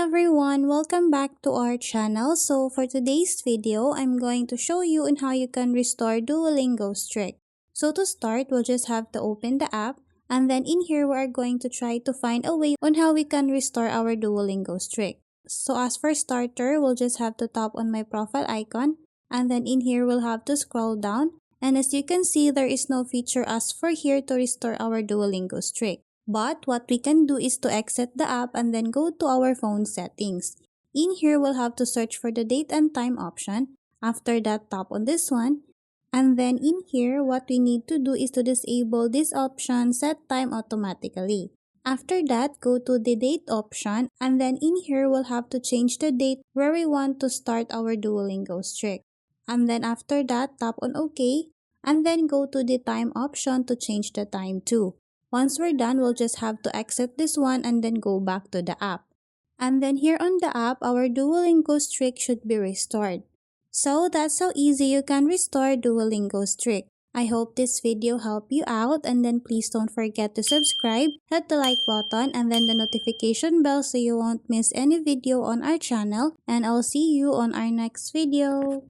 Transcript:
everyone, welcome back to our channel. So for today's video, I'm going to show you on how you can restore Duolingo streak. So to start, we'll just have to open the app, and then in here we are going to try to find a way on how we can restore our Duolingo streak. So as for starter, we'll just have to tap on my profile icon, and then in here we'll have to scroll down. And as you can see, there is no feature as for here to restore our Duolingo streak. But what we can do is to exit the app and then go to our phone settings. In here, we'll have to search for the date and time option. After that, tap on this one. And then in here, what we need to do is to disable this option, set time automatically. After that, go to the date option, and then in here, we'll have to change the date where we want to start our Duolingo streak. And then after that, tap on OK, and then go to the time option to change the time too. Once we're done, we'll just have to exit this one and then go back to the app. And then here on the app, our Duolingo streak should be restored. So that's how easy you can restore Duolingo streak. I hope this video helped you out, and then please don't forget to subscribe, hit the like button, and then the notification bell so you won't miss any video on our channel, and I'll see you on our next video.